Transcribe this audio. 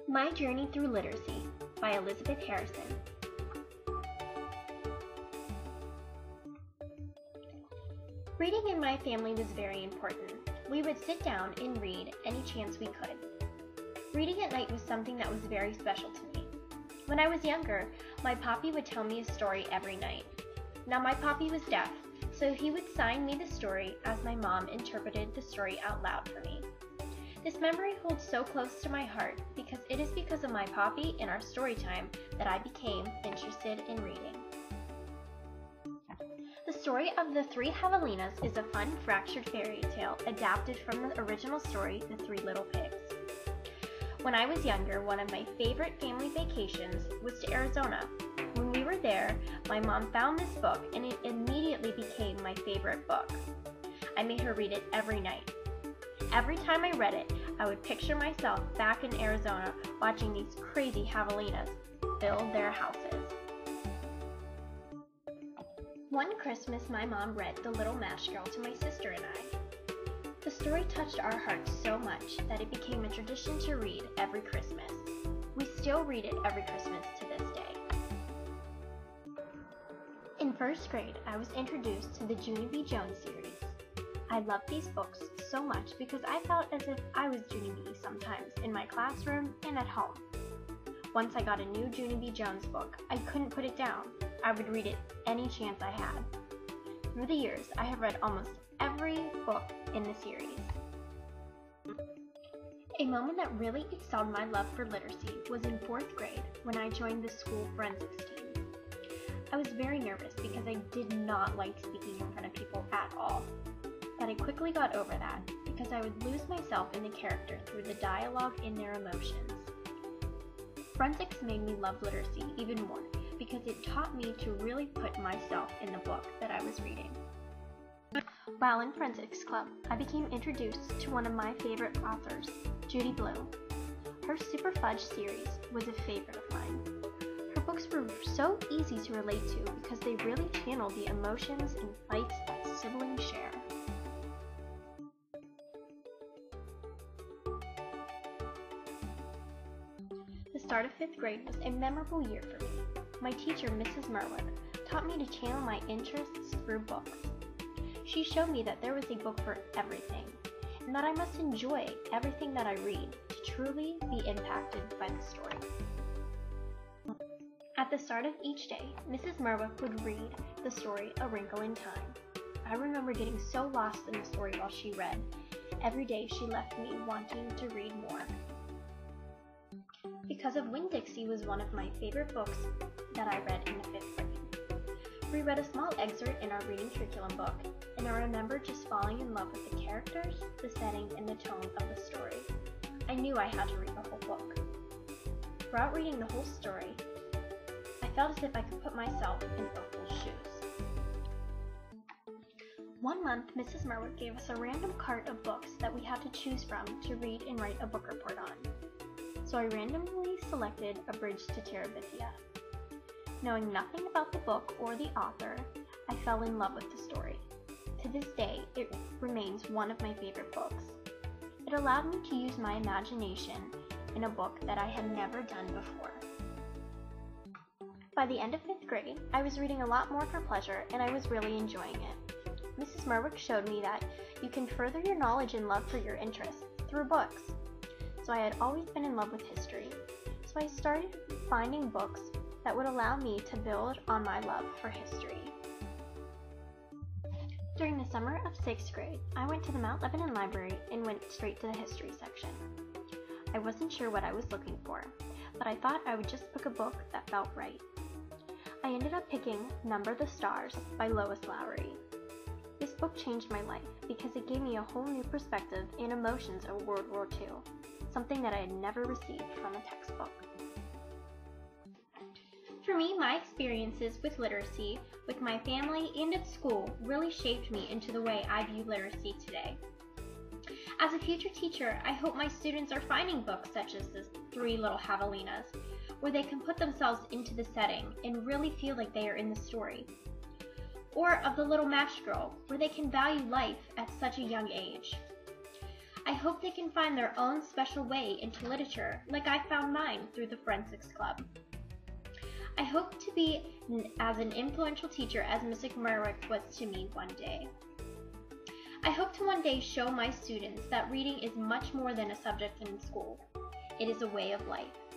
My Journey Through Literacy by Elizabeth Harrison. Reading in my family was very important. We would sit down and read any chance we could. Reading at night was something that was very special to me. When I was younger, my papi would tell me a story every night. Now my papi was deaf, so he would sign me the story as my mom interpreted the story out loud for me. This memory holds so close to my heart because it is because of my papi and our story time that I became interested in reading. The story of the Three Javelinas is a fun, fractured fairy tale adapted from the original story, The Three Little Pigs. When I was younger, one of my favorite family vacations was to Arizona. When we were there, my mom found this book and it immediately became my favorite book. I made her read it every night. Every time I read it, I would picture myself back in Arizona watching these crazy javelinas build their houses. One Christmas, my mom read The Little Match Girl to my sister and I. The story touched our hearts so much that it became a tradition to read every Christmas. We still read it every Christmas to this day. In first grade, I was introduced to the Junie B. Jones series. I loved these books so much because I felt as if I was Junie B. sometimes in my classroom and at home. Once I got a new Junie B. Jones book, I couldn't put it down. I would read it any chance I had. Through the years, I have read almost every book in the series. A moment that really excelled my love for literacy was in 4th grade when I joined the school forensics team. I was very nervous because I did not like speaking in front of people at all. But I quickly got over that because I would lose myself in the character through the dialogue and their emotions. Forensics made me love literacy even more because it taught me to really put myself in the book that I was reading. While in Forensics Club, I became introduced to one of my favorite authors, Judy Blume. Her Super Fudge series was a favorite of mine. Her books were so easy to relate to because they really channeled the emotions and fights that siblings share. The start of 5th grade was a memorable year for me. My teacher, Mrs. Merwick, taught me to channel my interests through books. She showed me that there was a book for everything, and that I must enjoy everything that I read to truly be impacted by the story. At the start of each day, Mrs. Merwick would read the story A Wrinkle in Time. I remember getting so lost in the story while she read. Every day she left me wanting to read more. Because of Winn-Dixie was one of my favorite books that I read in the 5th grade. We read a small excerpt in our reading curriculum book, and I remember just falling in love with the characters, the setting, and the tone of the story. I knew I had to read the whole book. Throughout reading the whole story, I felt as if I could put myself in Opal's shoes. One month, Mrs. Merwick gave us a random cart of books that we had to choose from to read and write a book report on. So I randomly selected A Bridge to Terabithia. Knowing nothing about the book or the author, I fell in love with the story. To this day, it remains one of my favorite books. It allowed me to use my imagination in a book that I had never done before. By the end of 5th grade, I was reading a lot more for pleasure and I was really enjoying it. Mrs. Merwick showed me that you can further your knowledge and love for your interests through books. So I had always been in love with history, so I started finding books that would allow me to build on my love for history. During the summer of 6th grade, I went to the Mount Lebanon Library and went straight to the history section. I wasn't sure what I was looking for, but I thought I would just pick a book that felt right. I ended up picking Number the Stars by Lois Lowry. This book changed my life because it gave me a whole new perspective and emotions of World War II. Something that I had never received from a textbook. For me, my experiences with literacy, with my family, and at school really shaped me into the way I view literacy today. As a future teacher, I hope my students are finding books such as The Three Little Javelinas, where they can put themselves into the setting and really feel like they are in the story. Or of The Little Match Girl, where they can value life at such a young age. I hope they can find their own special way into literature like I found mine through the Forensics Club. I hope to be as an influential teacher as Mrs. Merrick was to me one day. I hope to one day show my students that reading is much more than a subject in school. It is a way of life.